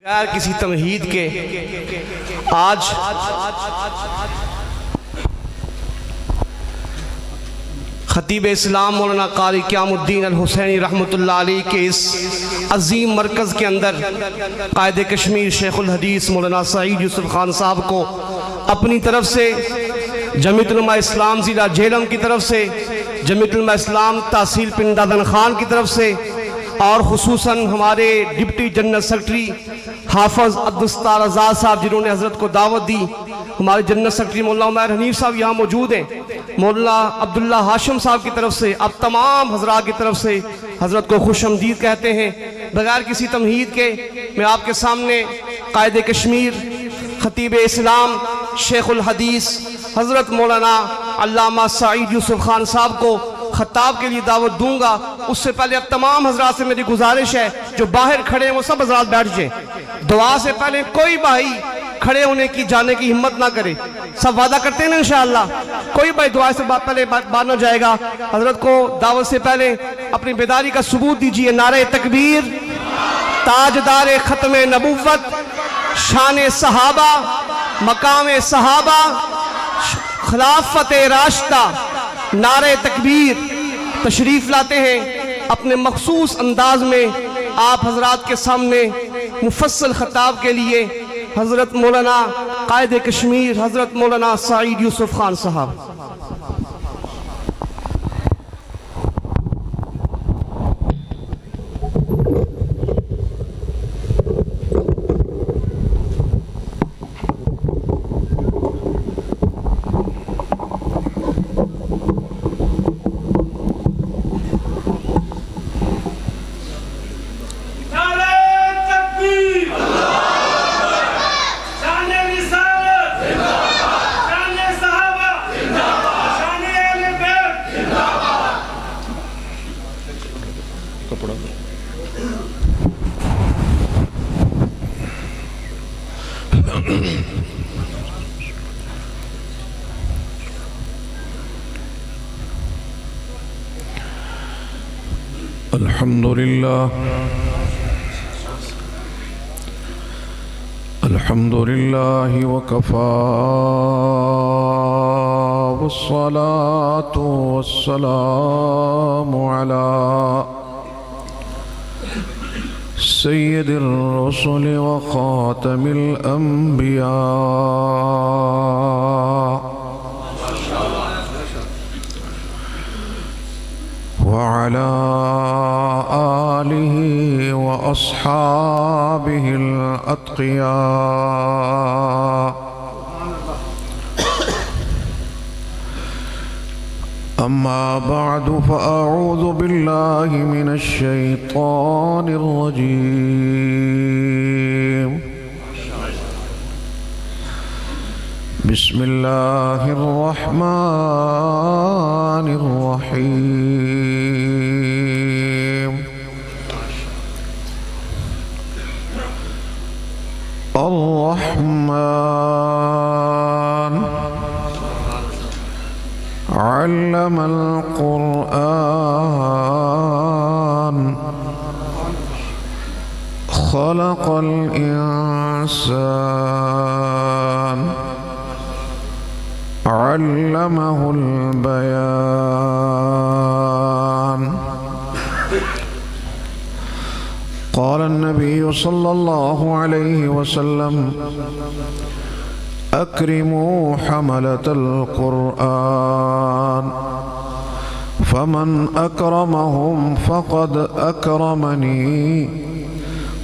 کسی تمہید کے آج خطیب اسلام مولانا قاری قیام الدین الحسینی رحمۃ اللہ علیہ کے اس عظیم مرکز کے اندر قائد کشمیر شیخ الحدیث مولانا سعید یوسف خان صاحب کو اپنی طرف سے، جمعیت علماء اسلام ضلع جہلم کی طرف سے، جمعیت علماء اسلام تحصیل پنڈ دادن خان کی طرف سے، اور خصوصاً ہمارے ڈپٹی جنرل سیکرٹری حافظ عبدالستار آزاد صاحب جنہوں نے حضرت کو دعوت دی، ہمارے جنرل سیکرٹری مولانا عمیر حنیف صاحب یہاں موجود ہیں، مولانا عبداللہ ہاشم صاحب کی طرف سے، اب تمام حضرات کی طرف سے حضرت کو خوش آمدید کہتے ہیں۔ بغیر کسی تمہید کے میں آپ کے سامنے قائد کشمیر خطیب اسلام شیخ الحدیث حضرت مولانا علامہ سعید یوسف خان صاحب کو خطاب کے لیے دعوت دوں گا۔ اس سے پہلے اب تمام حضرات سے میری گزارش ہے جو باہر کھڑے ہیں وہ سب حضرات بیٹھ جائیں۔ دعا سے پہلے کوئی بھائی کھڑے ہونے کی جانے کی ہمت نہ کرے، سب وعدہ کرتے ہیں نا انشاءاللہ، کوئی بھائی دعا سے پہلے باہر نہ جائے گا۔ حضرت کو دعوت سے پہلے اپنی بیداری کا ثبوت دیجئے۔ نعرہ تکبیر، تاجدار ختم نبوت، شان صحابہ، مقام صحابہ، خلافت راشدہ، نعرہ تکبیر۔ تشریف لاتے ہیں اپنے مخصوص انداز میں آپ حضرات کے سامنے مفصل خطاب کے لیے حضرت مولانا قائد کشمیر حضرت مولانا سعید یوسف خان صاحب۔ الحمد لله وكفى، والصلاة والسلام على سيد الرسل وخاتم الأنبياء وعلى آله وأصحابه الأتقياء، أما بعد فأعوذ بالله من الشيطان الرجيم. بسم الله الرحمن الرحيم. الرحمن علم القرآن، خلق الإنسان، علمه البيان. قال النبي صلى الله عليه وسلم: أكرموا حملة القرآن، فمن أكرمهم فقد أكرمني،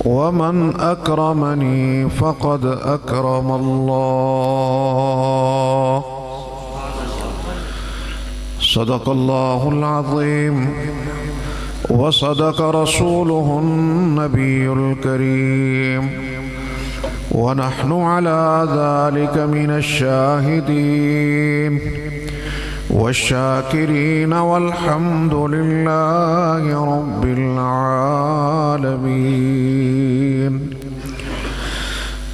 ومن أكرمني فقد أكرم الله. صدق الله العظيم، وصدق رسوله النبي الكريم، ونحن على ذلك من الشاهدين والشاكرين، والحمد لله رب العالمين.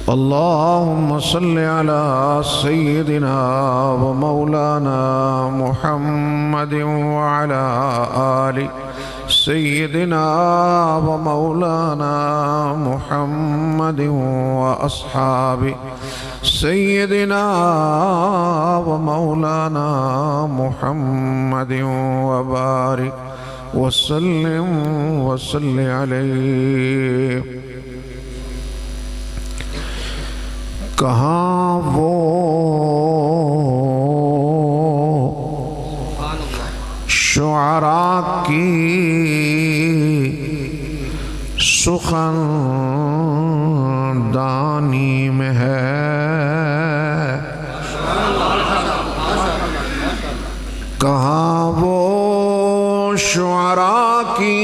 اللهم صل على سيدنا ومولانا محمد وعلى آل سيدنا ومولانا محمد وأصحاب سيدنا ومولانا محمد وبارك وسلم وصل عليه. کہاں وہ شعراء کی سخن دانی میں ہے، کہاں وہ شعراء کی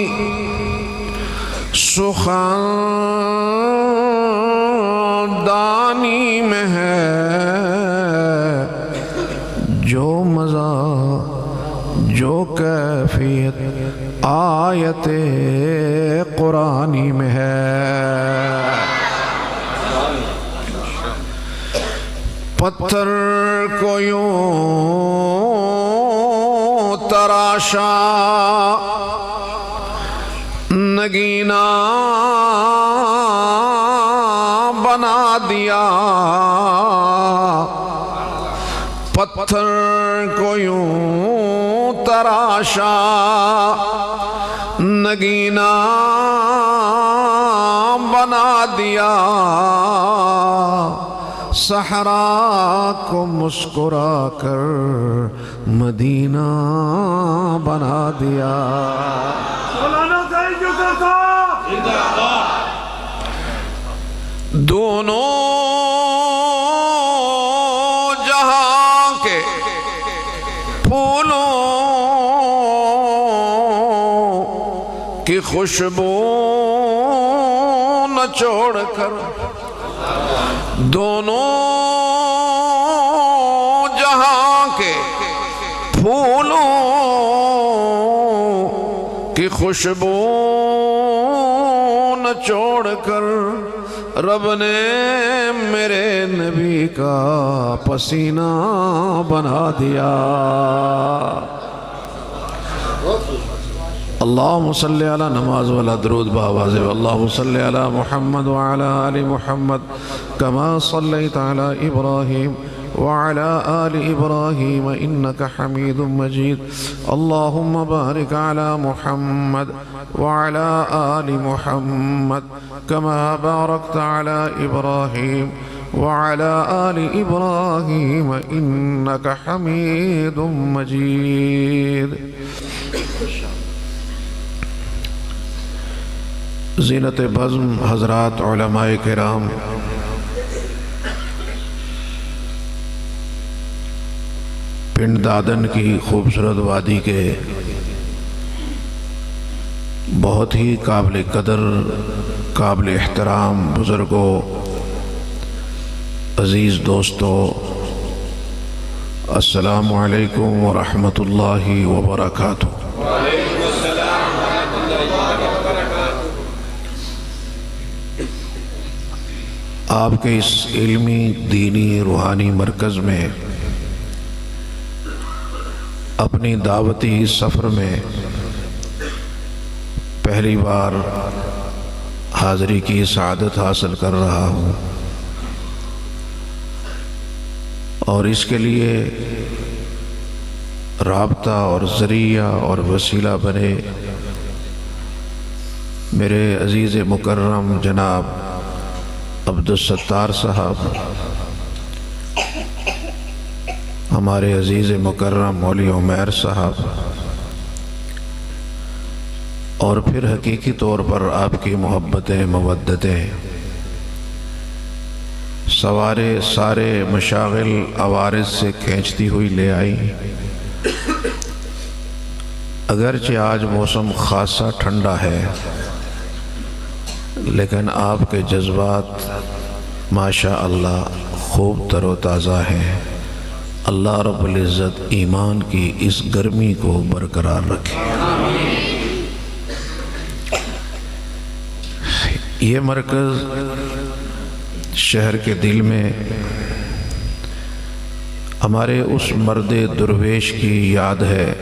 سخن دانی میں ہے، جو مزہ جو کیفیت آیت قرآنی میں ہے. پتھر کو یوں تراشا نگینا بنا دیا، پتھر کو یوں تراشا نگینا بنا دیا، صحرا کو مسکرا کر مدینہ بنا دیا. دونوں جہاں کے پھولوں کی خوشبو نہ چھوڑ کر، دونوں جہاں کے پھولوں کی خوشبو نہ چھوڑ کر، رب نے میرے نبی کا پسینہ بنا دیا. اللہم صلی علی نماز والا درود بآواز اللہم صلی علی محمد وعلی آل محمد کما صلیت علی ابراہیم وعلى آل إبراهيم إنك حميد مجيد. اللهم بارك على محمد وعلى آل محمد كما باركت على إبراهيم وعلى آل إبراهيم إنك حميد مجيد. زینت بزم حضرات علماء کرام، پنڈ دادن کی خوبصورت وادی کے بہت ہی قابل قدر قابل احترام بزرگوں، عزیز دوستو، السلام علیکم ورحمۃ اللہ وبرکاتہ. آپ کے اس علمی دینی روحانی مرکز میں اپنی دعوتی سفر میں پہلی بار حاضری کی سعادت حاصل کر رہا ہوں، اور اس کے لیے رابطہ اور ذریعہ اور وسیلہ بنے میرے عزیز مکرم جناب عبدالستار صاحب، ہمارے عزیز مکرم مولوی عمیر صاحب، اور پھر حقیقی طور پر آپ کی محبتیں مودتیں سارے مشاغل عوارض سے کھینچتی ہوئی لے آئی. اگرچہ آج موسم خاصا ٹھنڈا ہے، لیکن آپ کے جذبات ماشاء اللہ خوب تر و تازہ ہیں. اللہ رب العزت ایمان کی اس گرمی کو برقرار رکھے. یہ مرکز شہر کے دل میں ہمارے اس مرد درویش کی یاد ہے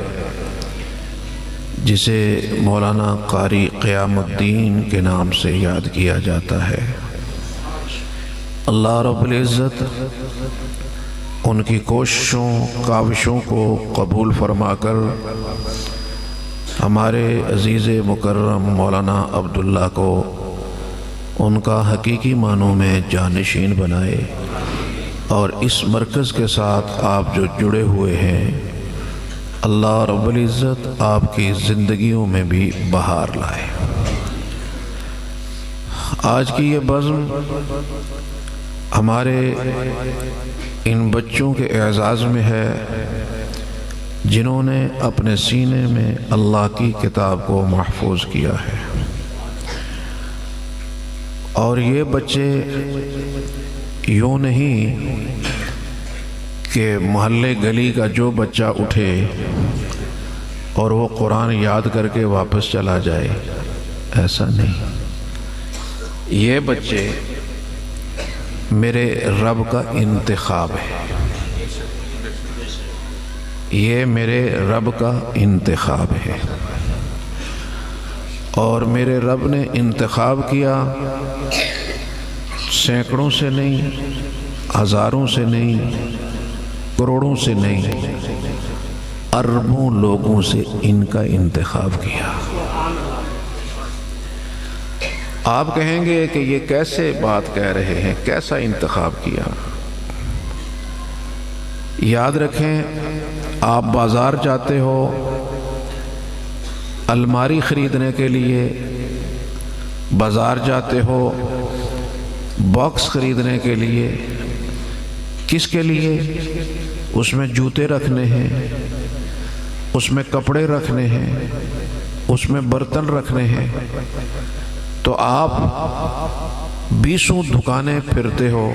جسے مولانا قاری قیام الدین کے نام سے یاد کیا جاتا ہے۔ اللہ رب العزت ان کی کوششوں کاوشوں کو قبول فرما کر ہمارے عزیز مکرم مولانا عبداللہ کو ان کا حقیقی معنوں میں جانشین بنائے، اور اس مرکز کے ساتھ آپ جو جڑے ہوئے ہیں، اللہ رب العزت آپ کی زندگیوں میں بھی بہار لائے۔ آج کی یہ بزم ہمارے ان بچوں کے اعزاز میں ہے جنہوں نے اپنے سینے میں اللہ کی کتاب کو محفوظ کیا ہے، اور یہ بچے یوں نہیں کہ محلے گلی کا جو بچہ اٹھے اور وہ قرآن یاد کر کے واپس چلا جائے، ایسا نہیں۔ یہ بچے میرے رب کا انتخاب ہے، یہ میرے رب کا انتخاب ہے، اور میرے رب نے انتخاب کیا سینکڑوں سے نہیں، ہزاروں سے نہیں، کروڑوں سے نہیں، اربوں لوگوں سے ان کا انتخاب کیا۔ آپ کہیں گے کہ یہ کیسے بات کہہ رہے ہیں، کیسا انتخاب کیا؟ یاد رکھیں، آپ بازار جاتے ہو الماری خریدنے کے لیے، بازار جاتے ہو باکس خریدنے کے لیے، کس کے لیے؟ اس میں جوتے رکھنے ہیں، اس میں کپڑے رکھنے ہیں، اس میں برتن رکھنے ہیں۔ تو آپ 20 دکانیں پھرتے ہو،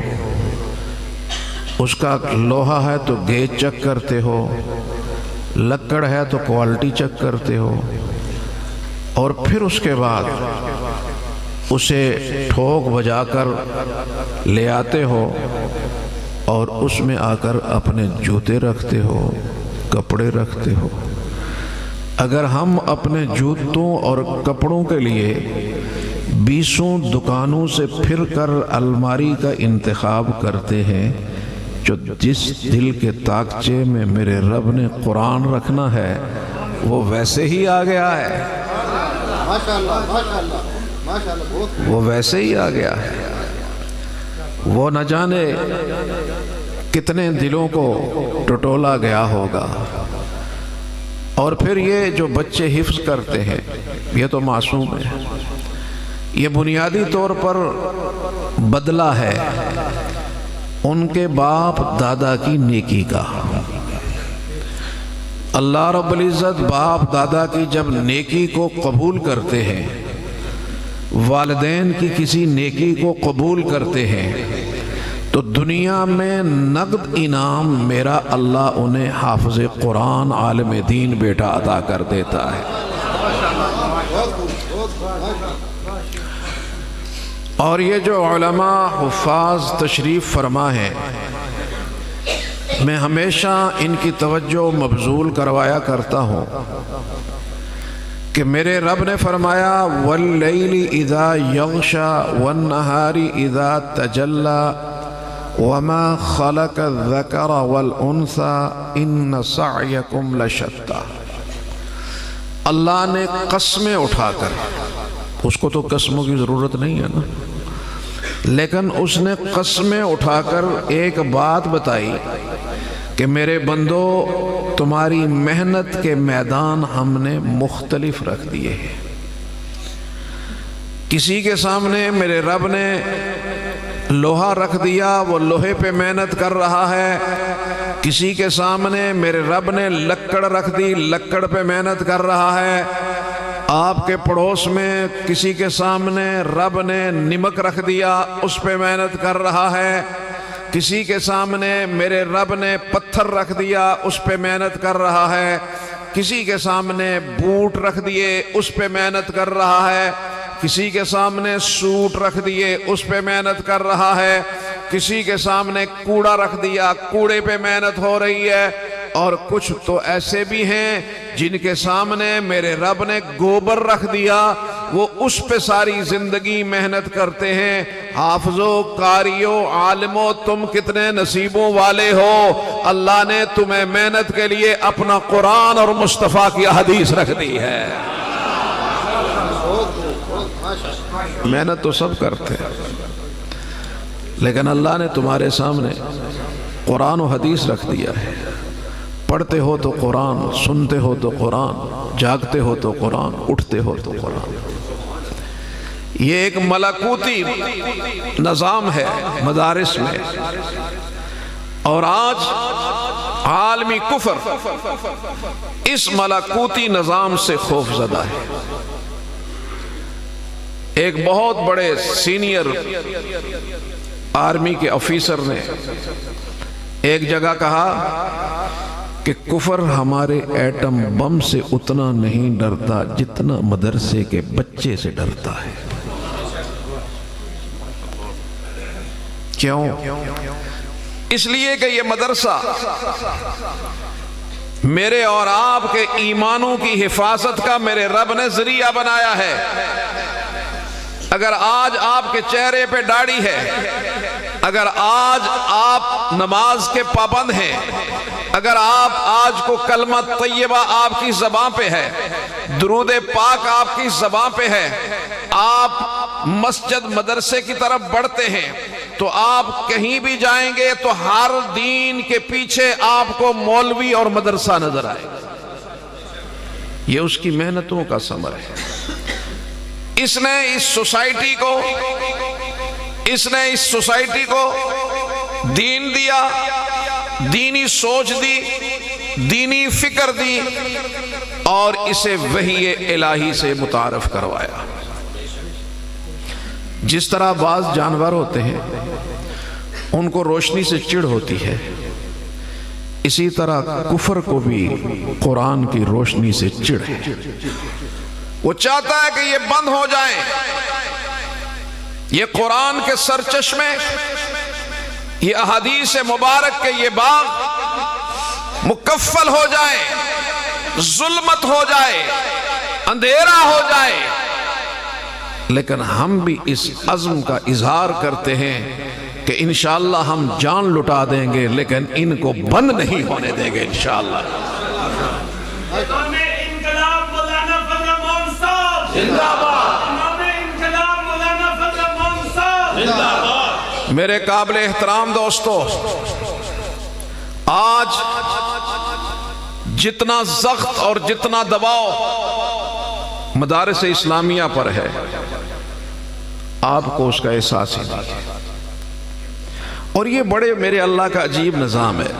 اس کا لوہا ہے تو گیج چیک کرتے ہو، لکڑ ہے تو کوالٹی چیک کرتے ہو، اور پھر اس کے بعد اسے ٹھوک بجا کر لے آتے ہو، اور اس میں آ کر اپنے جوتے رکھتے ہو، کپڑے رکھتے ہو۔ اگر ہم اپنے جوتوں اور کپڑوں کے لیے 20 دکانوں سے پھر کر الماری کا انتخاب کرتے ہیں، جو جس دل کے تاکچے میں میرے رب نے قرآن رکھنا ہے وہ ویسے ہی آ گیا ہے، وہ ویسے ہی آ گیا ہے۔ وہ نہ جانے کتنے دلوں کو ٹٹولا گیا ہوگا۔ اور پھر یہ جو بچے حفظ کرتے ہیں، یہ تو معصوم ہے، یہ بنیادی طور پر بدلہ ہے ان کے باپ دادا کی نیکی کا۔ اللہ رب العزت باپ دادا کی جب نیکی کو قبول کرتے ہیں، والدین کی کسی نیکی کو قبول کرتے ہیں، تو دنیا میں نقد انعام میرا اللہ انہیں حافظ قرآن عالم دین بیٹا عطا کر دیتا ہے۔ اور یہ جو علماء حفاظ تشریف فرما ہیں، میں ہمیشہ ان کی توجہ مبذول کروایا کرتا ہوں کہ میرے رب نے فرمایا واللیل اذا یغشا والنہار اذا تجلی وما خلق الذکر والانثى ان سعیکم لشتی۔ اللہ نے قسمیں اٹھا کر، اس کو تو قسموں کی ضرورت نہیں ہے نا، لیکن اس نے قسمیں اٹھا کر ایک بات بتائی کہ میرے بندو تمہاری محنت کے میدان ہم نے مختلف رکھ دیے ہیں۔ کسی کے سامنے میرے رب نے لوہا رکھ دیا، وہ لوہے پہ محنت کر رہا ہے۔ کسی کے سامنے میرے رب نے لکڑ رکھ دی، لکڑ پہ محنت کر رہا ہے۔ آپ کے پڑوس میں کسی کے سامنے رب نے نمک رکھ دیا، اس پہ محنت کر رہا ہے۔ کسی کے سامنے میرے رب نے پتھر رکھ دیا، اس پہ محنت کر رہا ہے۔ کسی کے سامنے بوٹ رکھ دیے، اس پہ محنت کر رہا ہے۔ کسی کے سامنے سوٹ رکھ دیے، اس پہ محنت کر رہا ہے۔ کسی کے سامنے کوڑا رکھ دیا، کوڑے پہ محنت ہو رہی ہے۔ اور کچھ تو ایسے بھی ہیں جن کے سامنے میرے رب نے گوبر رکھ دیا، وہ اس پہ ساری زندگی محنت کرتے ہیں۔ حافظوں، قاریوں، عالموں، تم کتنے نصیبوں والے ہو، اللہ نے تمہیں محنت کے لیے اپنا قرآن اور مصطفیٰ کی حدیث رکھ دی ہے۔ محنت تو سب کرتے ہیں، لیکن اللہ نے تمہارے سامنے قرآن و حدیث رکھ دیا ہے۔ پڑھتے ہو تو قرآن، سنتے ہو تو قرآن، جاگتے ہو تو قرآن، اٹھتے ہو تو قرآن۔ یہ ایک ملکوتی نظام ہے مدارس میں، اور آج عالمی کفر اس ملکوتی نظام سے خوف زدہ ہے۔ ایک بہت بڑے سینئر آرمی کے آفیسر نے ایک جگہ کہا کہ کفر ہمارے ایٹم بم سے اتنا نہیں ڈرتا جتنا مدرسے کے بچے سے ڈرتا ہے۔ کیوں؟ اس لیے کہ یہ مدرسہ میرے اور آپ کے ایمانوں کی حفاظت کا میرے رب نے ذریعہ بنایا ہے۔ اگر آج آپ کے چہرے پہ داڑھی ہے، اگر آج آپ نماز کے پابند ہیں، اگر آپ آج کو کلمہ طیبہ آپ کی زبان پہ ہے، درود پاک آپ کی زبان پہ ہے، آپ مسجد مدرسے کی طرف بڑھتے ہیں، تو آپ کہیں بھی جائیں گے تو ہر دین کے پیچھے آپ کو مولوی اور مدرسہ نظر آئے گا۔ یہ اس کی محنتوں کا ثمر ہے۔ اس نے اس سوسائٹی کو دین دیا، دینی سوچ دی، دینی فکر دی، اور اسے وحی الہی سے متعارف کروایا۔ جس طرح بعض جانور ہوتے ہیں ان کو روشنی سے چڑ ہوتی ہے، اسی طرح کفر کو بھی قرآن کی روشنی سے چڑ ہے۔ وہ چاہتا ہے کہ یہ بند ہو جائیں، یہ قرآن کے سرچشمے، یہ احادیث مبارک کے یہ باغ مکفل ہو جائے، ظلمت ہو جائے، اندھیرا ہو جائے۔ لیکن ہم بھی اس عزم کا اظہار کرتے ہیں کہ انشاءاللہ ہم جان لٹا دیں گے، لیکن ان کو بند نہیں ہونے دیں گے انشاءاللہ۔ میرے قابل احترام دوستو، آج جتنا سخت اور جتنا دباؤ مدارس اسلامیہ پر ہے، آپ کو اس کا احساس ہی نہیں ہے۔ اور یہ بڑے میرے اللہ کا عجیب نظام ہے۔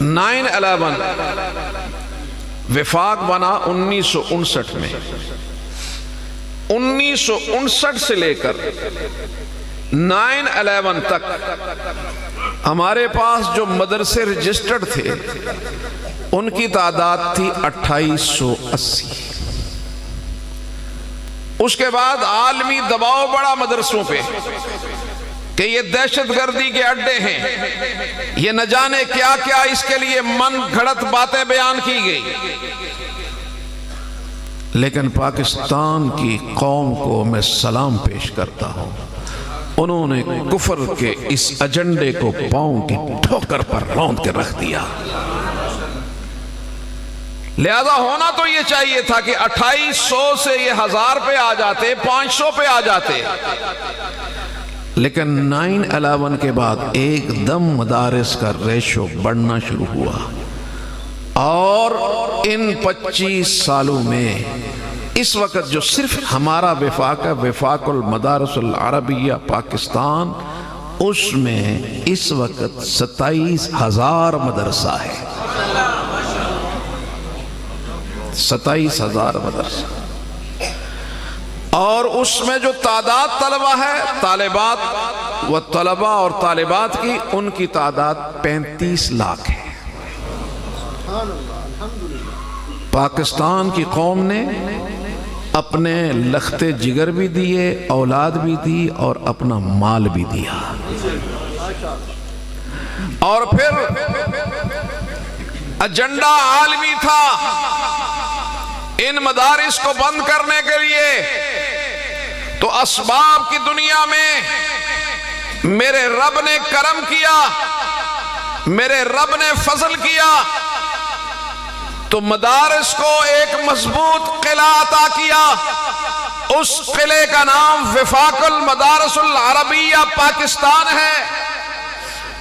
9/11 وفاق بنا 1959 میں۔ 1959 سے لے کر 9/11 تک ہمارے پاس جو مدرسے رجسٹرڈ تھے ان کی تعداد تھی 2880۔ اس کے بعد عالمی دباؤ بڑا مدرسوں پہ کہ یہ دہشت گردی کے اڈے ہیں، یہ نہ جانے کیا کیا اس کے لیے من گھڑت باتیں بیان کی گئی۔ لیکن پاکستان کی قوم کو میں سلام پیش کرتا ہوں، انہوں نے کفر کے اس ایجنڈے کو پاؤں کی ٹھوکر پر روند کے رکھ دیا۔ لہذا ہونا تو یہ چاہیے تھا کہ 2800 سے یہ 1000 پہ آ جاتے، 500 پہ آ جاتے، لیکن 9/11 کے بعد ایک دم مدارس کا ریشو بڑھنا شروع ہوا، اور ان 25 سالوں میں اس وقت جو صرف ہمارا وفاق ہے، وفاق المدارس العربیہ پاکستان، اس میں اس وقت 27,000 مدرسہ ہے۔ 27,000 مدرسہ، اور اس میں جو تعداد طلبہ ہے، طالبات و طلبہ اور طالبات کی، ان کی تعداد 35 لاکھ ہے۔ پاکستان کی قوم نے اپنے لختے جگر بھی دیے، اولاد بھی دی، اور اپنا مال بھی دیا، اور پھر ایجنڈا عالمی تھا ان مدارس کو بند کرنے کے لیے، تو اسباب کی دنیا میں میرے رب نے کرم کیا، میرے رب نے فضل کیا، تو مدارس کو ایک مضبوط قلعہ عطا کیا۔ اس قلعے کا نام وفاق المدارس العربیہ پاکستان ہے،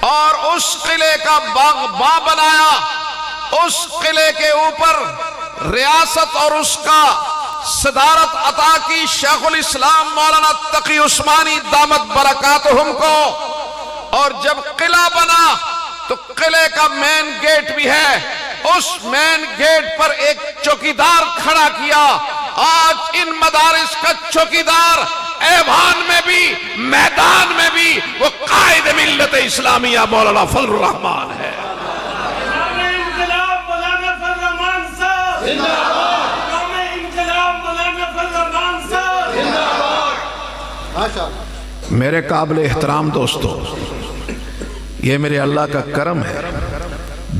اور اس قلعے کا باغباں بنایا۔ اس قلعے کے اوپر ریاست اور اس کا صدارت عطا کی شیخ الاسلام مولانا تقی عثمانی دامت برکاتہم کو، اور جب قلعہ بنا تو قلعے کا مین گیٹ بھی ہے، اس مین گیٹ پر ایک چوکیدار کھڑا کیا۔ آج ان مدارس کا چوکیدار ایوان میں بھی میدان میں بھی وہ قائد ملت اسلامیہ مولانا فضل الرحمان ہے۔ میرے قابل احترام دوستو، یہ میرے اللہ کا کرم ہے،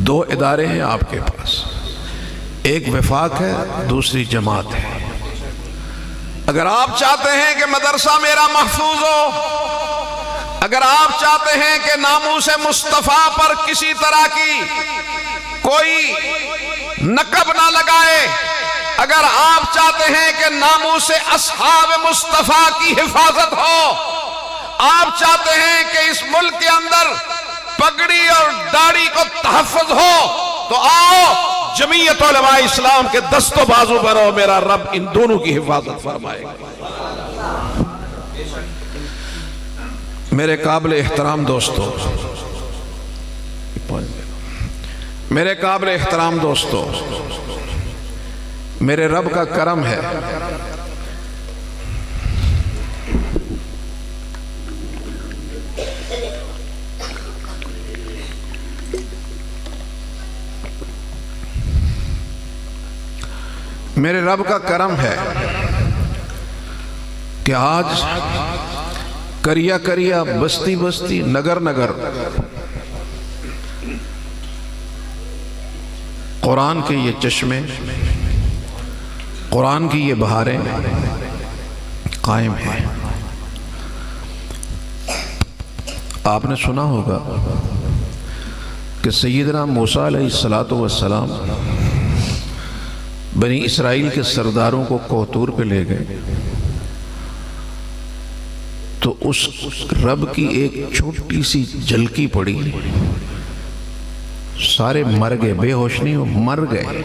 دو ادارے ہیں آپ کے پاس، ایک وفاق ہے، دوسری جماعت ہے۔ اگر آپ چاہتے ہیں کہ مدرسہ میرا محفوظ ہو، اگر آپ چاہتے ہیں کہ ناموس مصطفیٰ پر کسی طرح کی کوئی نقب نہ لگائے، اگر آپ چاہتے ہیں کہ ناموس اصحاب مصطفیٰ کی حفاظت ہو، آپ چاہتے ہیں کہ اس ملک کے اندر پگڑی اور داڑھی کو تحفظ ہو، تو آؤ جمعیت علماء اسلام کے دست و بازو پر ہو، میرا رب ان دونوں کی حفاظت فرمائے گا۔ میرے قابل احترام دوستو، میرے قابل احترام دوستو، میرے رب کا کرم ہے، میرے رب کا کرم ہے کہ آج کریا کریا، بستی بستی، نگر نگر قرآن کے یہ چشمے، قرآن کی یہ بہاریں قائم ہیں۔ آپ نے سنا ہوگا کہ سیدنا موسیٰ علیہ السلام بنی اسرائیل کے سرداروں کو کوہ پہ لے گئے، تو اس رب کی ایک چھوٹی سی جھلکی پڑی، سارے مر گئے، بے ہوش نہیں، مر گئے۔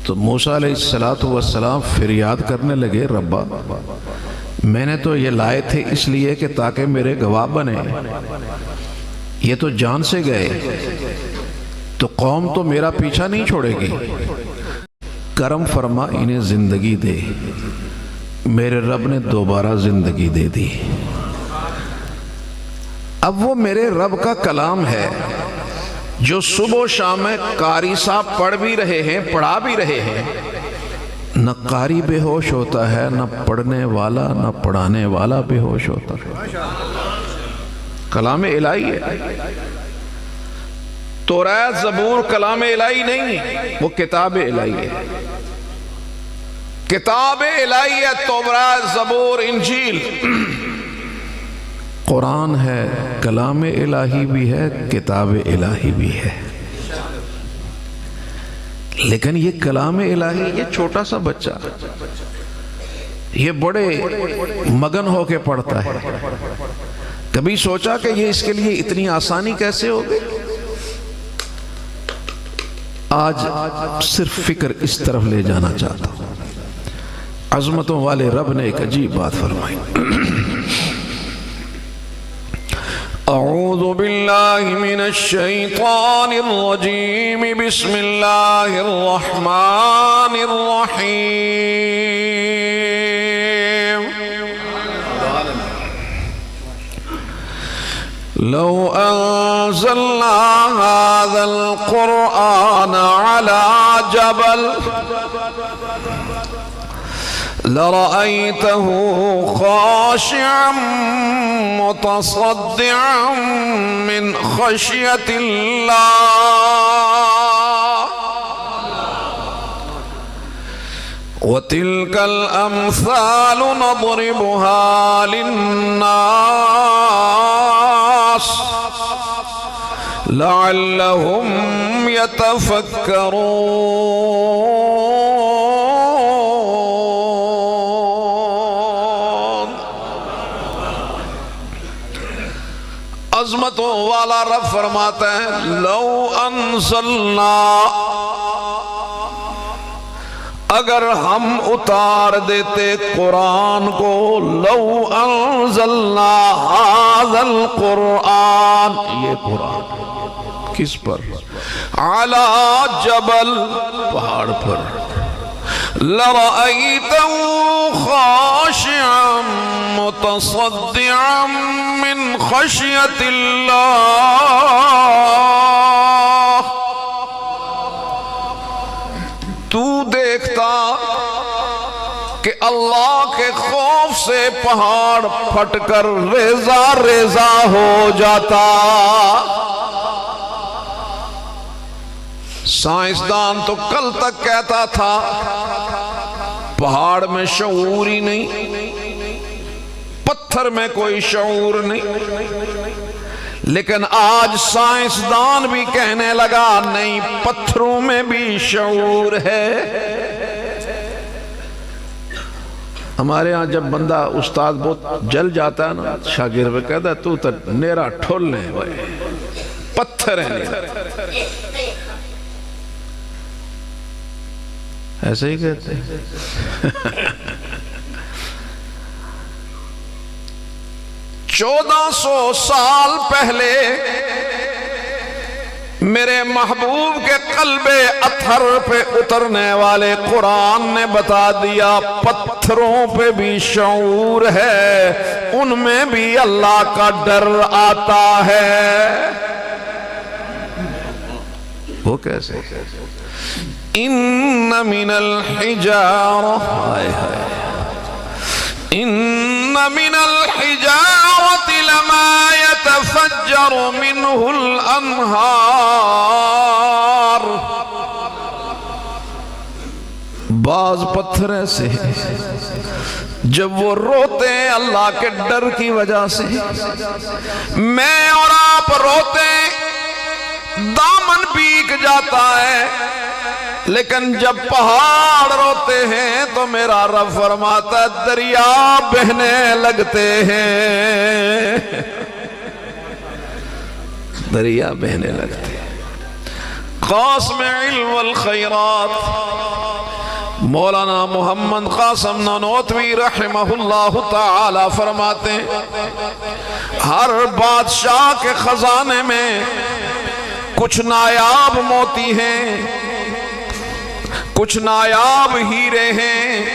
تو موسیٰ علیہ السلام فریاد کرنے لگے، ربا میں نے تو یہ لائے تھے اس لیے کہ تاکہ میرے گواہ بنے، یہ تو جان سے گئے، تو قوم تو میرا پیچھا نہیں چھوڑے گی، کرم فرما انہیں زندگی دے۔ میرے رب نے دوبارہ زندگی دے دی۔ اب وہ میرے رب کا کلام ہے جو صبح و شام میں قاری صاحب پڑھ بھی رہے ہیں، پڑھا بھی رہے ہیں، نہ قاری بے ہوش ہوتا ہے، نہ پڑھنے والا نہ پڑھانے والا بے ہوش ہوتا ہے۔ کلام الہی ہے، توریت زبور کلام الہی نہیں، وہ کتاب الہی ہے، کتاب الہی ہے، توریت زبور انجیل۔ قرآن ہے، کلام الہی بھی ہے، کتاب الہی بھی ہے، لیکن یہ کلام الہی، یہ چھوٹا سا بچہ یہ بڑے مگن ہو کے پڑھتا ہے۔ کبھی سوچا کہ یہ اس کے لیے اتنی آسانی کیسے ہو گئی؟ آج صرف فکر اس طرف لے جانا چاہتا ہوں۔ عظمتوں والے رب نے ایک عجیب بات فرمائی۔ اعوذ باللہ من الشیطان الرجیم، بسم اللہ الرحمن الرحیم۔ لو انزلنا هذا القرآن على جبل لرأيته خاشعا متصدعا من خشية الله وتلك الأمثال نضربها للناس لعلهم يتفكرون۔ عظمتوں والا رب فرماتا ہے لو انزلنا، اگر ہم اتار دیتے قرآن کو، لو انزلنا ھذا القرآن، یہ قرآن کس پر؟ علی جبل، پہاڑ پر، لرأیتہ خاشعا متصدعا من خشیۃ اللہ، تو دیکھتا کہ اللہ کے خوف سے پہاڑ پھٹ کر ریزہ ریزہ ہو جاتا۔ سائنسدان تو کل تک کہتا تھا پہاڑ میں شعور ہی نہیں، پتھر میں کوئی شعور نہیں، لیکن آج سائنسدان بھی کہنے لگا نہیں، پتھروں میں بھی شعور ہے۔ ہمارے ہاں جب بندہ استاد بہت جل جاتا ہے نا، شاگرد پہ کہتا ہے تو نیرا ٹھول لیں بھائی، پتھر ہے نیرا، ایسے ہی کہتے ہیں۔ 1400 سال پہلے میرے محبوب کے قلب اطہر پہ اترنے والے قرآن نے بتا دیا پتھروں پہ بھی شعور ہے، ان میں بھی اللہ کا ڈر آتا ہے۔ وہ کیسے؟ ان من الحجارہ، ان من الحجارة لما يتفجر منه الانہار، بعض پتھر ایسے جب وہ روتے ہیں اللہ کے ڈر کی وجہ سے، میں اور آپ روتے دامن بیک جاتا ہے، لیکن جب پہاڑ روتے ہیں تو میرا رب فرماتا ہے دریا بہنے لگتے ہیں، دریا بہنے لگتے ہیں۔ قاسم علم والخیرات مولانا محمد قاسم نانوتوی رحمہ اللہ تعالی فرماتے ہیں ہر بادشاہ کے خزانے میں کچھ نایاب موتی ہیں، کچھ نایاب ہیرے ہیں،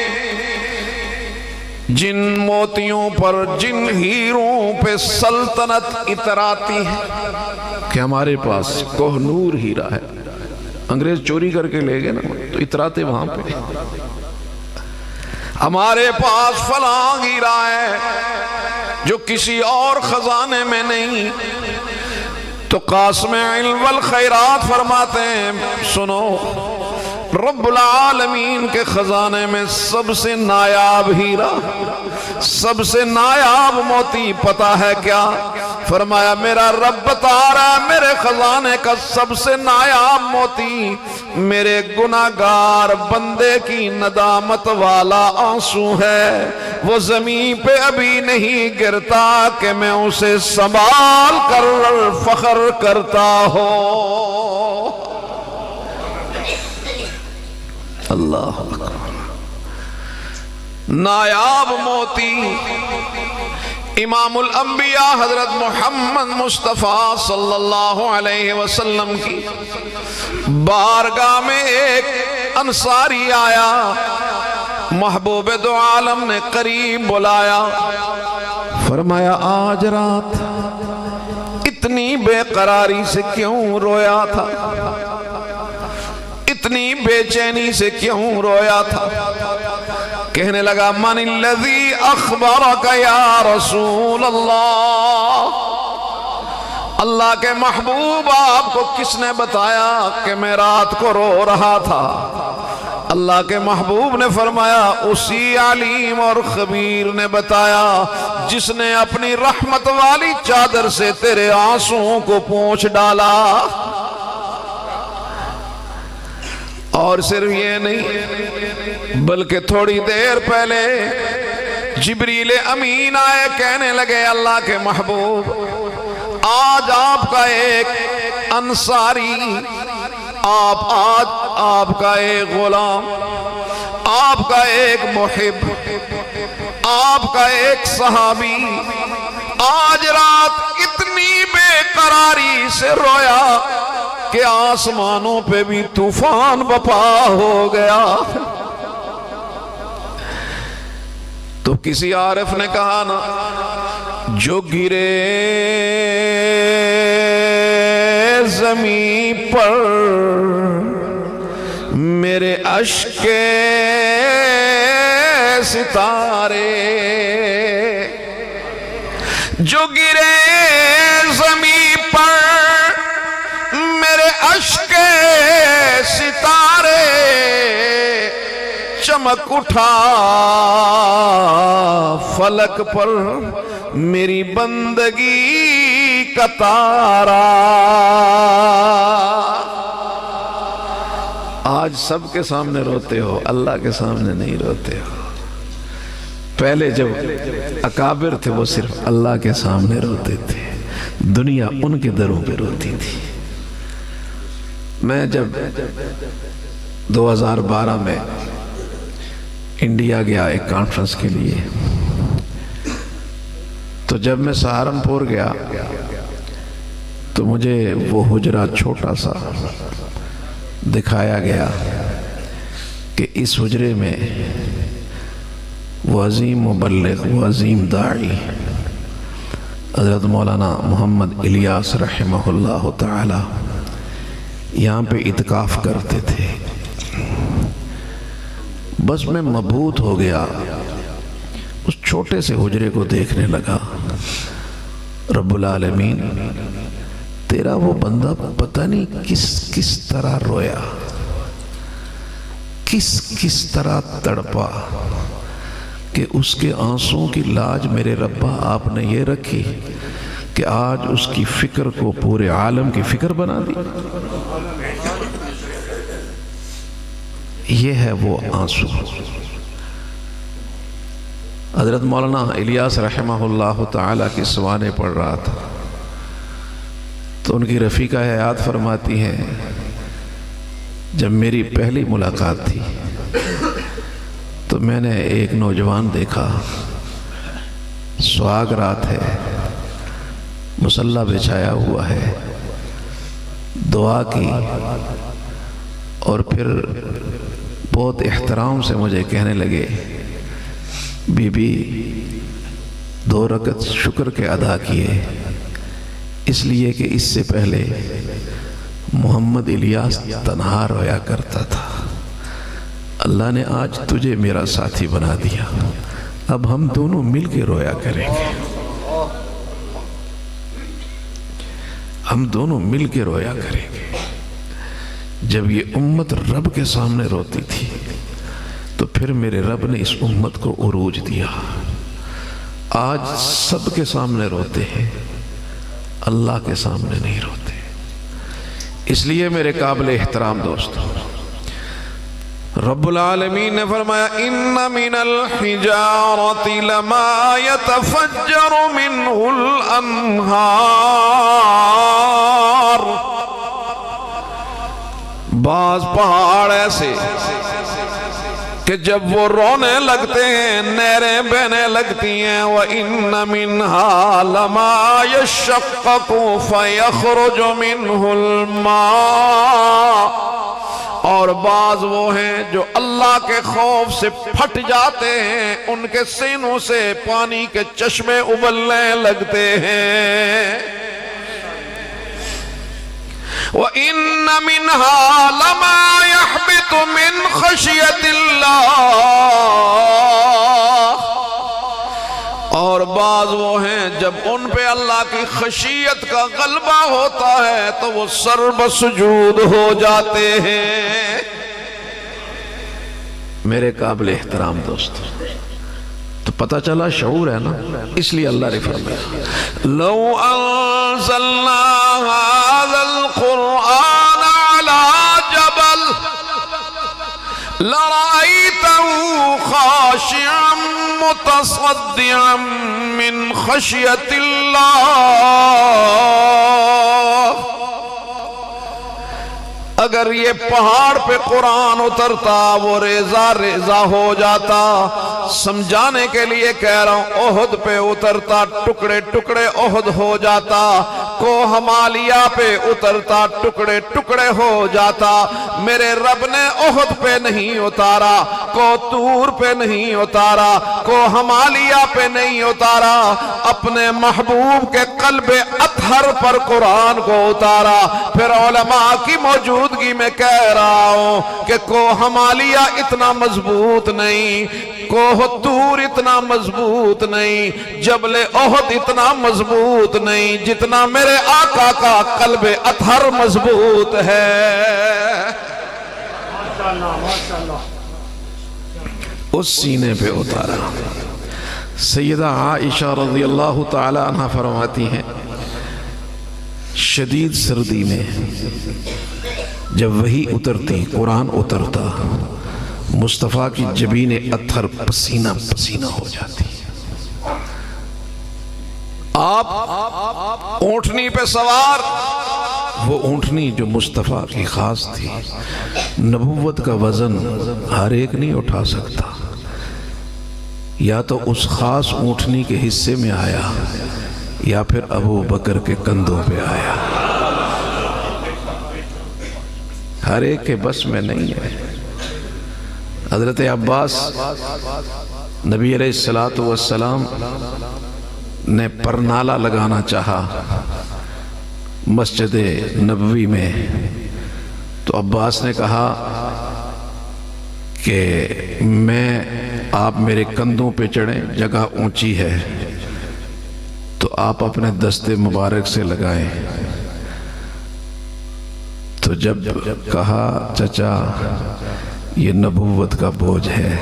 جن موتیوں پر، جن ہیروں پہ سلطنت اتراتی ہے کہ ہمارے پاس کوہ نور ہیرا ہے، انگریز چوری کر کے لے گئے نا تو اتراتے وہاں پہ، ہمارے پاس فلاں ہیرا ہے جو کسی اور خزانے میں نہیں، تو قاسم علم والخیرات فرماتے ہیں سنو، رب العالمین کے خزانے میں سب سے نایاب ہیرا، سب سے نایاب موتی پتہ ہے کیا؟ فرمایا میرا رب بتا رہا ہے میرے خزانے کا سب سے نایاب موتی میرے گناہگار بندے کی ندامت والا آنسو ہے، وہ زمین پہ ابھی نہیں گرتا کہ میں اسے سنبھال کر فخر کرتا ہوں۔ اللہ اکبر، نایاب موتی امام الانبیاء حضرت محمد مصطفیٰ صلی اللہ علیہ وسلم کی بارگاہ میں ایک انصاری آیا، محبوب دو عالم نے قریب بلایا، فرمایا آج رات اتنی بے قراری سے کیوں رویا تھا، اتنی بے چینی سے کیوں رویا تھا؟ کہنے لگا من الذی اخبرک یا رسول اللہ، اللہ کے محبوب آپ کو کس نے بتایا کہ میں رات کو رو رہا تھا؟ اللہ کے محبوب نے فرمایا اسی علیم اور خبیر نے بتایا جس نے اپنی رحمت والی چادر سے تیرے آنسوؤں کو پونچھ ڈالا۔ اور صرف یہ نہیں بلکہ تھوڑی دیر پہلے جبریل امین آئے، کہنے لگے اللہ کے محبوب آج آپ کا ایک انصاری، آج آپ کا ایک غلام، آپ کا ایک محب، آپ کا ایک صحابی آج رات اتنی بے قراری سے رویا کہ آسمانوں پہ بھی طوفان بپا ہو گیا۔ تو کسی عارف نے کہا نا جو گرے زمین پر میرے اشک ستارے، جو گرے زمین پر میرے اشک ستارے، چمک اٹھا فلک پر میری بندگی کا تارا۔ آج سب کے سامنے روتے ہو، اللہ کے سامنے نہیں روتے ہو۔ پہلے جب اکابر تھے وہ صرف اللہ کے سامنے روتے تھے، دنیا ان کے دروں پہ روتی تھی۔ میں جب 2012 میں انڈیا گیا ایک کانفرنس کے لیے، تو جب میں سہارنپور گیا تو مجھے وہ حجرہ چھوٹا سا دکھایا گیا کہ اس حجرے میں وہ عظیم مبلغ، وہ عظیم داعی حضرت مولانا محمد الیاس رحمہ اللہ تعالی یہاں پہ اعتکاف کرتے تھے۔ بس میں مبہوت ہو گیا، اس چھوٹے سے حجرے کو دیکھنے لگا۔ رب العالمین تیرا وہ بندہ پتہ نہیں کس طرح رویا، کس طرح تڑپا کہ اس کے آنسوں کی لاج میرے ربا آپ نے یہ رکھی کہ آج اس کی فکر کو پورے عالم کی فکر بنا دی۔ یہ ہے وہ آنسو۔ حضرت مولانا الیاس رحمہ اللہ تعالیٰ کی سوانے پڑھ رہا تھا تو ان کی رفیقہ حیات فرماتی ہیں جب میری پہلی ملاقات تھی تو میں نے ایک نوجوان دیکھا، سہاگ رات ہے، مصلی بچھایا ہوا ہے، دعا کی اور پھر بہت احترام سے مجھے کہنے لگے بی بی 2 رکعت شکر کے ادا کیے اس لیے کہ اس سے پہلے محمد الیاس تنہا رویا کرتا تھا، اللہ نے آج تجھے میرا ساتھی بنا دیا، اب ہم دونوں مل کے رویا کریں گے، ہم دونوں مل کے رویا کریں گے۔ جب یہ امت رب کے سامنے روتی تھی تو پھر میرے رب نے اس امت کو عروج دیا۔ آج سب کے سامنے روتے ہیں، اللہ کے سامنے نہیں روتے۔ اس لیے میرے قابل احترام دوستو، رب العالمین نے فرمایا ان من الحجارۃ لما يتفجر منه الانہار، بعض پہاڑ ایسے کہ جب وہ رونے لگتے ہیں نہریں بہنے لگتی ہیں۔ وَإِنَّ مِنْهَا لَمَا يَشَّقَّقُ فَيَخْرُجُ مِنْهُ الْمَاءُ، اور بعض وہ ہیں جو اللہ کے خوف سے پھٹ جاتے ہیں، ان کے سینوں سے پانی کے چشمے ابلنے لگتے ہیں۔ وَإِنَّ مِنْهَا لَمَا يَحْبِطُ مِنْ خَشْيَةِ اللَّهِ اور بعض وہ ہیں جب ان پہ اللہ کی خشیت کا غلبہ ہوتا ہے تو وہ سرب سجود ہو جاتے ہیں۔ میرے قابل احترام دوست، تو پتہ چلا شعور ہے نا، اس لیے اللہ نے فرمایا لو انزلنا هذا القرآن على جبل لرأيته خاشعا متصدعا من خشية الله۔ اگر یہ پہاڑ پہ قرآن اترتا وہ ریزہ ریزہ ہو جاتا۔ سمجھانے کے لیے کہہ رہا ہوں، احد پہ اترتا ٹکڑے ٹکڑے احد ہو جاتا، کوہ ہمالیہ پہ اترتا ٹکڑے ٹکڑے ہو جاتا۔ میرے رب نے احد پہ نہیں اتارا، کوہ طور پہ نہیں اتارا، کوہ ہمالیہ پہ نہیں اتارا، اپنے محبوب کے قلب اطہر پر قرآن کو اتارا۔ پھر علماء کی موجودگی میں کہہ رہا ہوں کہ کوہ ہمالیہ اتنا مضبوط نہیں، کوہ طور اتنا مضبوط نہیں، جبل احد اتنا مضبوط نہیں جتنا میرے آقا کا قلب اطہر مضبوط ہے۔ اس سینے پہ اتارا۔ سیدہ عائشہ رضی اللہ تعالی عنہ فرماتی ہیں شدید سردی میں جب وحی اترتی، قرآن اترتا، مصطفیٰ کی جبین اطہر پسینہ پسینہ ہو جاتی۔ آپ اونٹنی پہ سوار، وہ اونٹنی جو مصطفیٰ کی خاص تھی، نبوت کا وزن ہر ایک نہیں اٹھا سکتا، یا تو اس خاص اونٹنی کے حصے میں آیا یا پھر ابو بکر کے کندھوں پہ آیا، ہر ایک کے بس میں نہیں ہے۔ حضرت عباس نبی علیہ السلام نے پرنالہ لگانا چاہا مسجد نبوی میں، تو عباس نے کہا کہ آپ میرے کندھوں پہ چڑھیں، جگہ اونچی ہے تو آپ اپنے دستے مبارک سے لگائیں۔ تو جب کہا چچا یہ نبوت کا بوجھ ہے،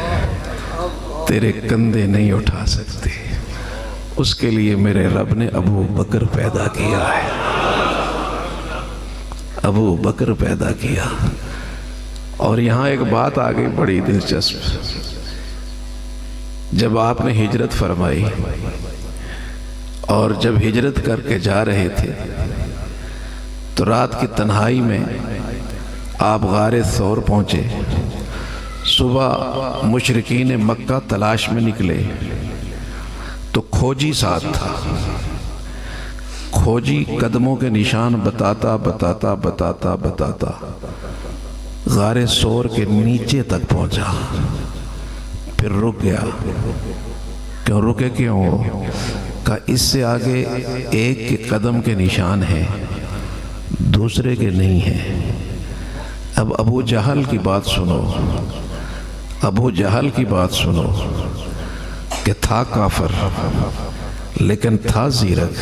تیرے کندھے نہیں اٹھا سکتے، اس کے لیے میرے رب نے ابو بکر پیدا کیا ہے، ابو بکر پیدا کیا۔ اور یہاں ایک بات آ گئی بڑی دلچسپ، جب آپ نے ہجرت فرمائی اور جب ہجرت کر کے جا رہے تھے تو رات کی تنہائی میں آپ غار ثور پہنچے۔ صبح مشرکین مکہ تلاش میں نکلے تو کھوجی ساتھ تھا، کھوجی قدموں کے نشان بتاتا بتاتا بتاتا بتاتا غار ثور کے نیچے تک پہنچا، پھر رک گیا۔ کیوں رکے؟ کیوں؟ کہا اس سے آگے ایک کے قدم کے نشان ہیں، دوسرے کے نہیں ہیں۔ اب ابو جہل کی بات سنو، ابو جہل کی بات سنو کہ تھا کافر لیکن تھا زیرک،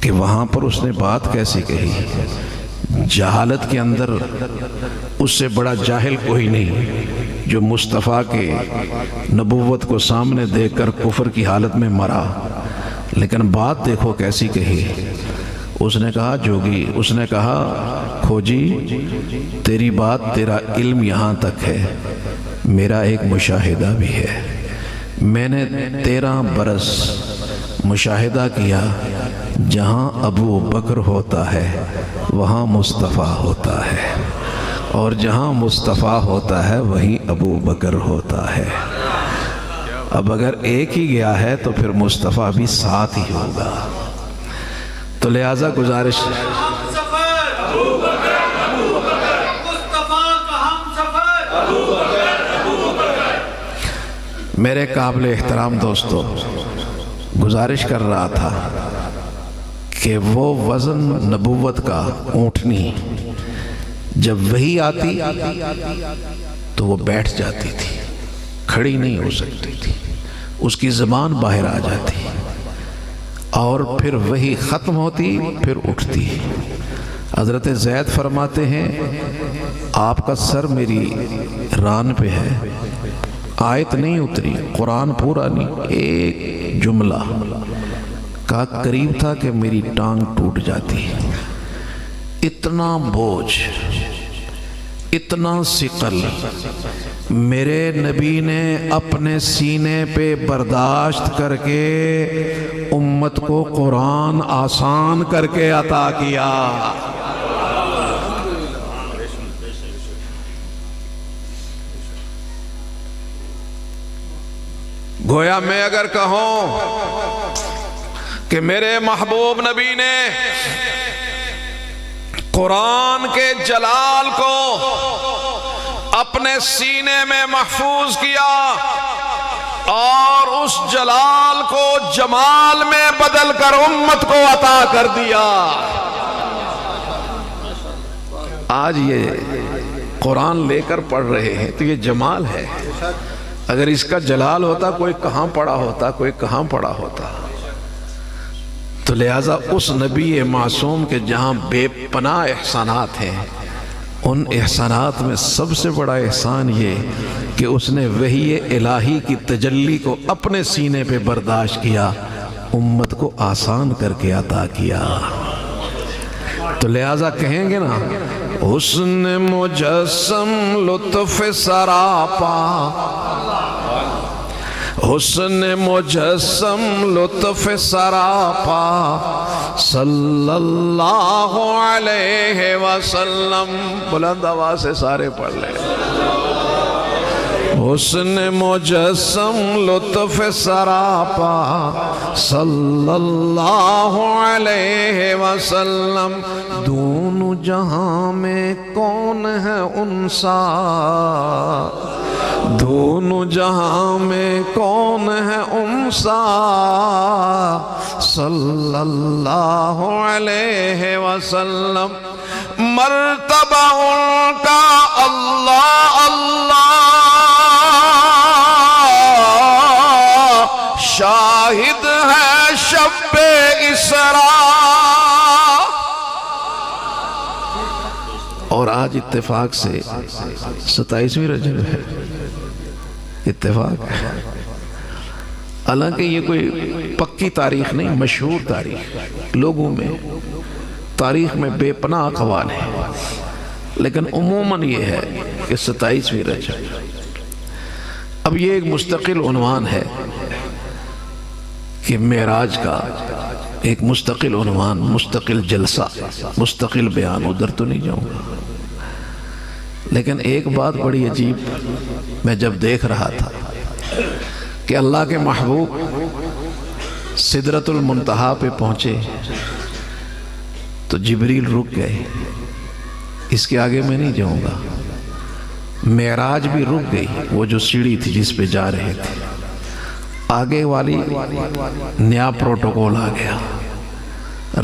کہ وہاں پر اس نے بات کیسی کہی۔ جہالت کے اندر اس سے بڑا جاہل کوئی نہیں جو مصطفیٰ کے نبوت کو سامنے دیکھ کر کفر کی حالت میں مرا، لیکن بات دیکھو کیسی کہی۔ اس نے کہا جوگی، اس نے کہا کھوجی تیری بات، تیرا علم یہاں تک ہے، میرا ایک مشاہدہ بھی ہے۔ میں نے 13 برس مشاہدہ کیا، جہاں ابو بکر ہوتا ہے وہاں مصطفیٰ ہوتا ہے، اور جہاں مصطفیٰ ہوتا ہے وہیں ابو بکر ہوتا ہے۔ اب اگر ایک ہی گیا ہے تو پھر مصطفیٰ بھی ساتھ ہی ہوگا۔ تو لہٰذا گزارش، میرے قابل احترام دوستو، گزارش کر رہا تھا کہ وہ وزن نبوت کا اونٹنی جب وہی آتی تو وہ بیٹھ جاتی تھی، کھڑی نہیں ہو سکتی تھی، اس کی زبان باہر آ جاتی اور پھر وہی ختم ہوتی پھر اٹھتی. حضرت زید فرماتے ہیں آپ کا سر میری ران پہ ہے، آیت نہیں اتری، قرآن پورا نہیں، ایک جملہ کا قریب تھا کہ میری ٹانگ ٹوٹ جاتی. اتنا بوجھ، اتنا ثقل میرے نبی نے اپنے سینے پہ برداشت کر کے امت کو قرآن آسان کر کے عطا کیا. گویا میں اگر کہوں کہ میرے محبوب نبی نے قرآن کے جلال کو اپنے سینے میں محفوظ کیا اور اس جلال کو جمال میں بدل کر امت کو عطا کر دیا. آج یہ قرآن لے کر پڑھ رہے ہیں تو یہ جمال ہے. اگر اس کا جلال ہوتا کوئی کہاں پڑا ہوتا، کوئی کہاں پڑا ہوتا. تو لہٰذا اس نبی معصوم کے جہاں بے پناہ احسانات ہیں، ان احسانات میں سب سے بڑا احسان یہ کہ اس نے وحی الہی کی تجلی کو اپنے سینے پہ برداشت کیا، امت کو آسان کر کے عطا کیا. تو لہٰذا کہیں گے نا حسن مجسم لطف سراپا، حسن مجسم لطف سراپا صلی اللہ علیہ وسلم. بلند آواز سے سارے پڑھ لیں. حسن مجسم لطف سراپا صلی اللہ علیہ وسلم. دونوں جہاں میں کون ہے انسا، دونوں جہاں میں کون ہے انسا صلی اللہ علیہ وسلم. مرتبہ ان کا اللہ اللہ شاہد ہے شب اسراء. اور آج اتفاق سے 27ویں رجب ہے، اتفاق ہے. حالانکہ یہ کوئی پکی تاریخ نہیں، مشہور تاریخ، لوگوں میں تاریخ میں بے پناہ اقوال ہیں، لیکن عموماً یہ ہے کہ 27ویں رجب. اب یہ ایک مستقل عنوان ہے کہ معراج کا ایک مستقل عنوان، مستقل جلسہ، مستقل بیان، ادھر تو نہیں جاؤں گا. لیکن ایک بات بڑی عجیب میں جب دیکھ رہا تھا کہ اللہ کے محبوب سدرۃ المنتہا پہ پہنچے تو جبریل رک گئے. اس کے آگے میں نہیں جاؤں گا. معراج بھی رک گئی، وہ جو سیڑھی تھی جس پہ جا رہے تھے. آگے والی نیا پروٹوکول آ گیا،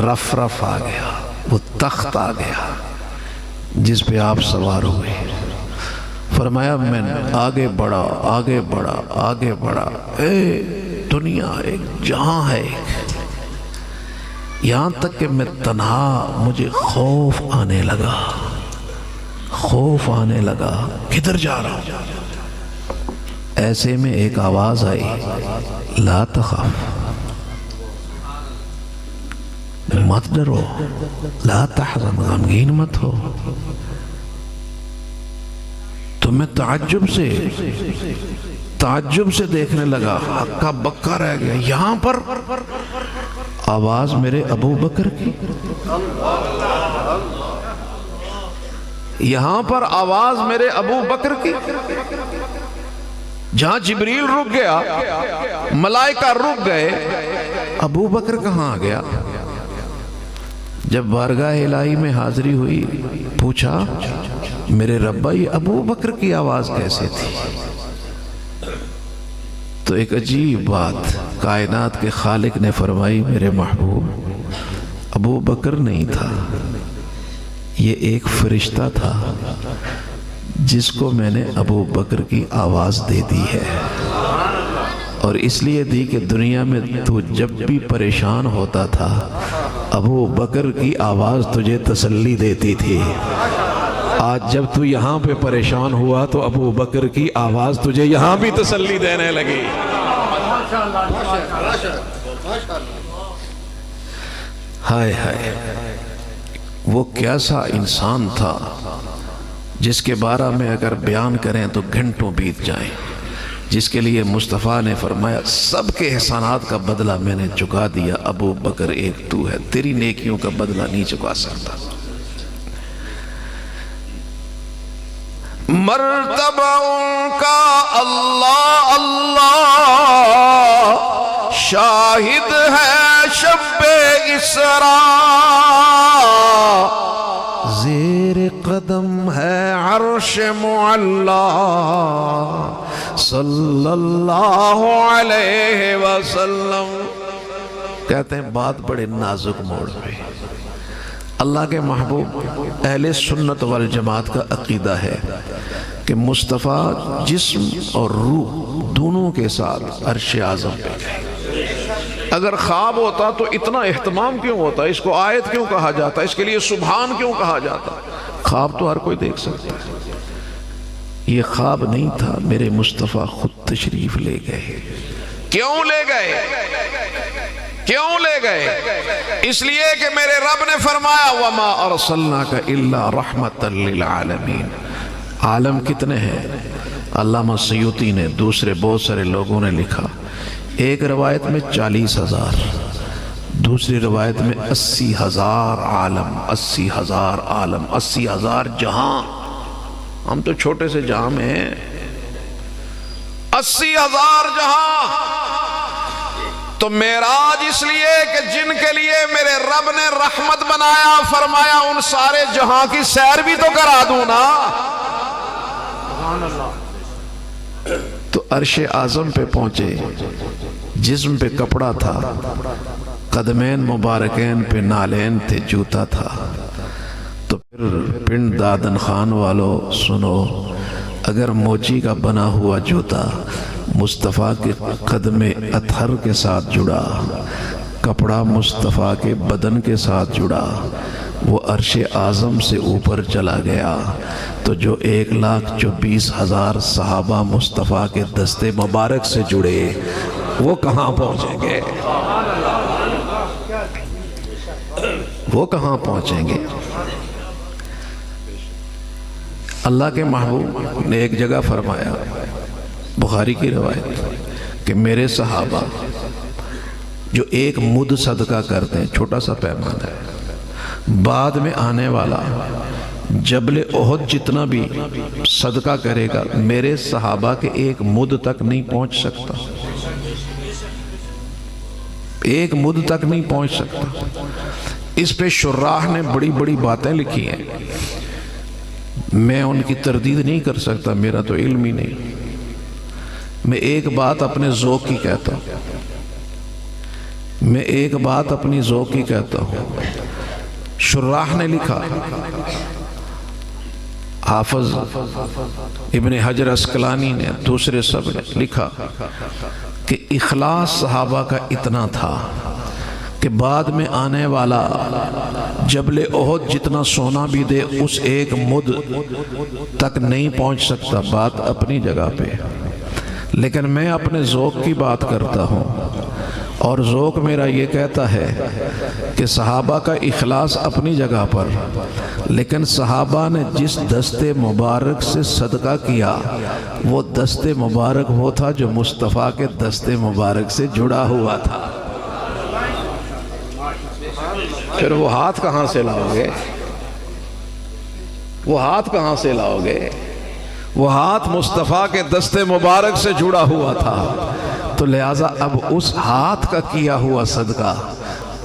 رف آ گیا، وہ تخت آ گیا جس پہ آپ سوار ہوئے. فرمایا میں آگے بڑھا، آگے بڑھا، آگے بڑھا. دنیا ایک جہاں ہے ایک، یہاں تک کہ میں تنہا، مجھے خوف آنے لگا، خوف آنے لگا. کدھر جا رہا ہوں؟ ایسے میں ایک آواز آئی، لا تخاف، مت ڈرو، لا تحزن، غمگین مت ہو. تو میں تعجب سے دیکھنے لگا، ہکا بکا رہ گیا. یہاں پر آواز میرے ابو بکر کی، یہاں پر آواز میرے ابو بکر کی. جہاں جبریل رک گیا، ملائکہ رک گئے، ابو بکر کہاں آ گیا؟ جب بارگاہ الہی میں حاضری ہوئی، پوچھا میرے ربا یہ ابو بکر کی آواز کیسے تھی؟ تو ایک عجیب بات کائنات کے خالق نے فرمائی، میرے محبوب ابو بکر نہیں تھا، یہ ایک فرشتہ تھا جس کو میں نے ابو بکر کی آواز دے دی ہے. اور اس لیے دی کہ دنیا میں تو جب بھی پریشان ہوتا تھا ابو بکر کی آواز تجھے تسلی دیتی تھی. آج جب تو یہاں پہ پریشان ہوا تو ابو بکر کی آواز تجھے یہاں بھی تسلی دینے لگی. ہائے ہائے، وہ کیسا انسان تھا جس کے بارے میں اگر بیان کریں تو گھنٹوں بیت جائیں، جس کے لیے مصطفیٰ نے فرمایا سب کے احسانات کا بدلہ میں نے چکا دیا، ابو بکر ایک تو ہے، تیری نیکیوں کا بدلہ نہیں چکا سکتا. مرتبہ ان کا اللہ اللہ شاہد ہے شب اسراء، زیر قدم ہے عرش معلا صلی اللہ علیہ وسلم. کہتے ہیں بات بڑے نازک موڑ پہ. اللہ کے محبوب اہل سنت والجماعت کا عقیدہ ہے کہ مصطفیٰ جسم اور روح دونوں کے ساتھ عرش اعظم پہ گئے. اگر خواب ہوتا تو اتنا اہتمام کیوں ہوتا؟ اس کو آیت کیوں کہا جاتا؟ اس کے لیے سبحان کیوں کہا جاتا؟ خواب تو ہر کوئی دیکھ سکتا ہے. یہ خواب نہیں تھا، میرے مصطفیٰ خود تشریف لے گئے. کیوں لے گئے؟ کیوں لے گئے؟ اس لیے کہ میرے رب نے فرمایا وَمَا أَرْسَلْنَاكَ إِلَّا رَحْمَةً لِّلْعَالَمِينَ. عالم کتنے ہیں؟ علامہ سیوطی نے، دوسرے بہت سارے لوگوں نے لکھا. ایک روایت میں 40,000، دوسری روایت میں 80,000 عالم، 80,000 عالم، 80,000 جہاں. ہم تو چھوٹے سے جہاں میں ہیں. 80,000 جہاں. تو معراج اس لیے کہ جن کے لیے میرے رب نے رحمت بنایا، فرمایا ان سارے جہاں کی سیر بھی تو کرا دوں نا. تو عرش اعظم پہ پہنچے، جسم پہ کپڑا تھا، قدمین مبارکین پہ نالین تھے، جوتا تھا. تو پھر پنڈ دادن خان والو سنو، اگر موچی کا بنا ہوا جوتا مصطفیٰ کے قدم اطہر کے ساتھ جڑا، کپڑا مصطفیٰ کے بدن کے ساتھ جڑا، وہ عرش اعظم سے اوپر چلا گیا، تو جو 1,24,000 صحابہ مصطفیٰ کے دستے مبارک سے جڑے وہ کہاں پہنچیں گے؟ وہ کہاں پہنچیں گے؟ اللہ کے محبوب نے ایک جگہ فرمایا، بخاری کی روایت، کہ میرے صحابہ جو ایک مد صدقہ کرتے ہیں، چھوٹا سا پیمانہ ہے، بعد میں آنے والا جبل احد جتنا بھی صدقہ کرے گا میرے صحابہ کے ایک مد تک نہیں پہنچ سکتا. ایک مد تک نہیں پہنچ سکتا. اس پہ شراح نے بڑی بڑی باتیں لکھی ہیں، میں ان کی تردید نہیں کر سکتا، میرا تو علم ہی نہیں. میں ایک بات اپنے ذوق کی کہتا ہوں، میں ایک بات اپنی ذوق کی کہتا ہوں. شراح نے لکھا، حافظ ابن حجر اسقلانی نے، دوسرے سب نے لکھا کہ اخلاص صحابہ کا اتنا تھا کہ بعد میں آنے والا جبل احد جتنا سونا بھی دے اس ایک مد تک نہیں پہنچ سکتا. بات اپنی جگہ پہ، لیکن میں اپنے ذوق کی بات کرتا ہوں، اور ذوق میرا یہ کہتا ہے کہ صحابہ کا اخلاص اپنی جگہ پر، لیکن صحابہ نے جس دستے مبارک سے صدقہ کیا وہ دستے مبارک وہ تھا جو مصطفیٰ کے دستے مبارک سے جڑا ہوا تھا. پھر وہ ہاتھ کہاں سے لاؤ گے؟ وہ ہاتھ کہاں سے لاؤ گے؟ وہ ہاتھ مصطفیٰ کے دستے مبارک سے جڑا ہوا تھا. تو لہٰذا اب اس ہاتھ کا کیا ہوا صدقہ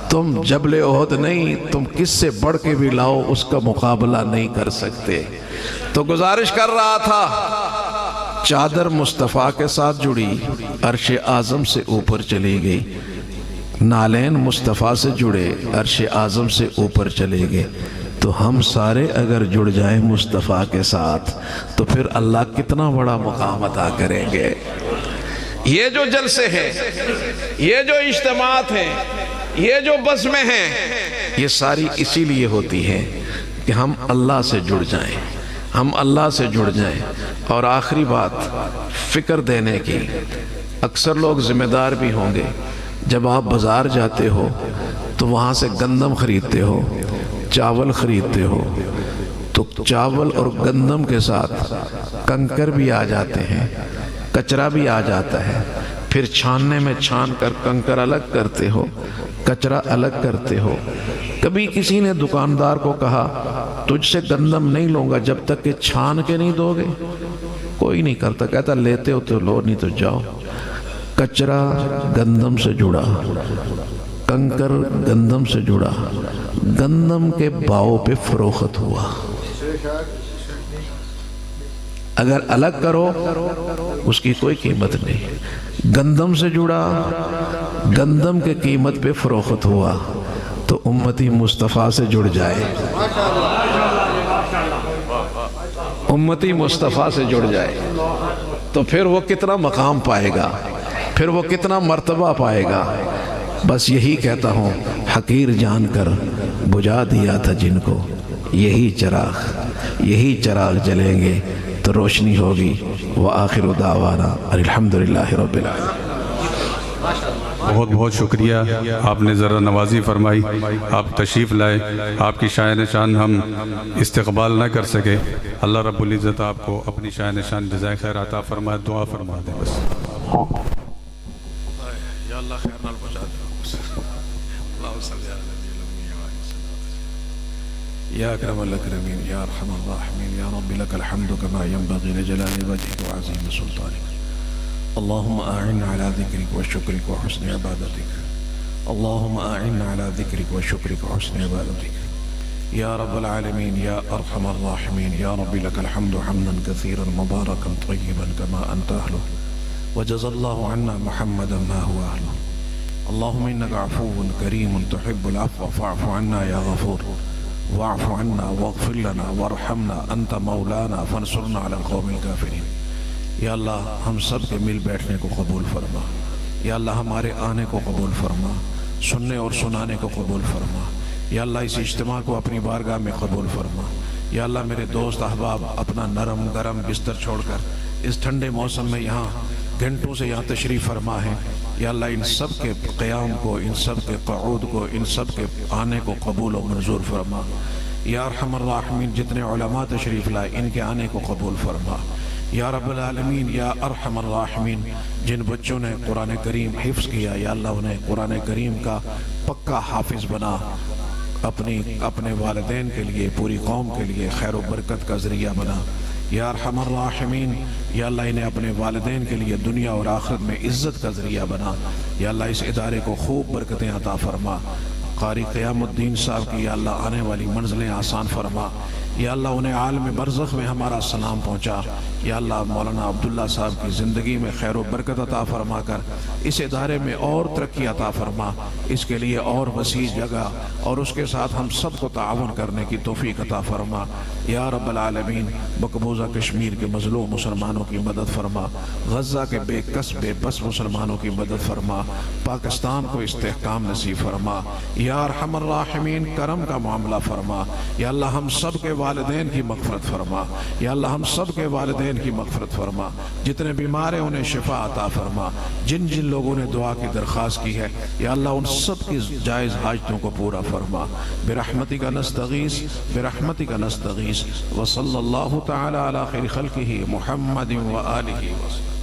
تم جبل احد نہیں، تم کس سے بڑھ کے بھی لاؤ اس کا مقابلہ نہیں کر سکتے. تو گزارش کر رہا تھا، چادر مصطفیٰ کے ساتھ جڑی، عرش اعظم سے اوپر چلی گئی. نالین مصطفیٰ سے جڑے، عرش اعظم سے اوپر چلے گئے. تو ہم سارے اگر جڑ جائیں مصطفیٰ کے ساتھ تو پھر اللہ کتنا بڑا مقام عطا کریں گے. یہ جو جلسے ہیں، یہ جو اجتماعات ہیں، یہ جو بزمیں ہیں، یہ ساری اسی لیے ہوتی ہیں کہ ہم اللہ سے جڑ جائیں، ہم اللہ سے جڑ جائیں۔ اور آخری بات فکر دینے کی، اکثر لوگ ذمہ دار بھی ہوں گے، جب آپ بازار جاتے ہو تو وہاں سے گندم خریدتے ہو، چاول خریدتے ہو، تو چاول اور گندم کے ساتھ کنکر بھی آ جاتے ہیں، کچرا بھی آ جاتا ہے، پھر چھاننے میں چھان کر کنکر الگ کرتے ہو، کچرا الگ کرتے ہو۔ کبھی کسی نے دکاندار کو کہا تجھ سے گندم نہیں لوں گا جب تک کہ چھان کے نہیں دو گے؟ کوئی نہیں کرتا، کہتا لیتے ہو تو لو، نہیں تو جاؤ۔ کچرا گندم سے جڑا، کنکر گندم سے جڑا، گندم کے باؤ پہ فروخت ہوا۔ اگر الگ کرو اس کی کوئی قیمت نہیں، گندم سے جڑا، گندم کے قیمت پہ فروخت ہوا، تو امتی مصطفیٰ سے جڑ جائے، امتی مصطفیٰ سے جڑ جائے تو پھر وہ کتنا مقام پائے گا، پھر وہ کتنا مرتبہ پائے گا۔ بس یہی کہتا ہوں، حقیر جان کر بجھا دیا تھا جن کو، یہی چراغ جلیں گے تو روشنی ہوگی۔ وآخر دعوانا الحمدللہ رب العالمین۔ بہت بہت شکریہ، آپ نے ذرا نوازی فرمائی، آپ تشریف لائے، آپ کی شاہ نشان ہم استقبال نہ کر سکے۔ اللہ رب العزت آپ کو اپنی شاہ نشان جزائے خیر عطا فرمائے، دعا فرما دیں بس۔ یا اللہ خیر نال پہنچا دے۔ اللہم صلی علی نبی الامی وآلہ وسلم۔ یا اکرم الاکرمین، یا ارحم الراحمین، یا رب لک الحمد کما ینبغی لجلال وجهک وعظیم سلطانک۔ اللهم أعنا على ذكرك وشكرك وحسن عبادتك، اللهم أعنا على ذكرك وشكرك وحسن عبادتك، يا رب العالمين، يا أرحم الراحمين، يا رب لك الحمد حمدا كثيرا مباركا طيبا كما أنت أهله، وجزى الله عنا محمدا ما هو أهله، اللهم إنك عفو كريم تحب العفو فاعف عنا يا غفور، واعف عنا واغفر لنا وارحمنا، أنت مولانا فانصرنا على القوم الكافرين۔ یا اللہ ہم سب کے مل بیٹھنے کو قبول فرما، یا اللہ ہمارے آنے کو قبول فرما، سننے اور سنانے کو قبول فرما، یا اللہ اس اجتماع کو اپنی بارگاہ میں قبول فرما۔ یا اللہ میرے دوست احباب اپنا نرم گرم بستر چھوڑ کر اس ٹھنڈے موسم میں یہاں گھنٹوں سے یہاں تشریف فرما ہے، یا اللہ ان سب کے قیام کو، ان سب کے قعود کو، ان سب کے آنے کو قبول و منظور فرما۔ یا ارحم الراحمین جتنے علماء تشریف لائے ان کے آنے کو قبول فرما۔ یا رب العالمین، یا ارحم الراحمین جن بچوں نے قرآن کریم حفظ کیا، یا اللہ انہیں قرآن کریم کا پکا حافظ بنا، اپنے والدین کے لیے، پوری قوم کے لیے خیر و برکت کا ذریعہ بنا۔ یا ارحم الراحمین، یا اللہ انہیں اپنے والدین کے لیے دنیا اور آخرت میں عزت کا ذریعہ بنا۔ یا اللہ اس ادارے کو خوب برکتیں عطا فرما۔ قاری قیام الدین صاحب کی یا اللہ آنے والی منزلیں آسان فرما۔ یا اللہ انہیں عالم برزخ میں ہمارا سلام پہنچا۔ یا اللہ مولانا عبداللہ صاحب کی زندگی میں خیر و برکت عطا فرما کر اس ادارے میں اور ترقی عطا فرما، اس کے لیے اور وسیع جگہ اور اس کے ساتھ ہم سب کو تعاون کرنے کی توفیق عطا فرما۔ یا رب العالمین مقبوضہ کشمیر کے مظلوم مسلمانوں کی مدد فرما، غزہ کے بے کس بے بس مسلمانوں کی مدد فرما، پاکستان کو استحکام نصیب فرما۔ یا ارحم الراحمین کرم کا معاملہ فرما۔ یا اللہ ہم سب کے والدین کی مغفرت فرما، یا اللہ ہم سب کے والدین کی مغفرت فرما، جتنے بیمار ہیں انہیں شفا عطا فرما، جن جن لوگوں نے دعا کی درخواست کی ہے یا اللہ ان سب کی جائز حاجتوں کو پورا فرما۔ برحمتک نستغیث، برحمتک نستغیث، وصلی اللہ تعالی علی خیر خلقہ محمد و آلہ وسلم۔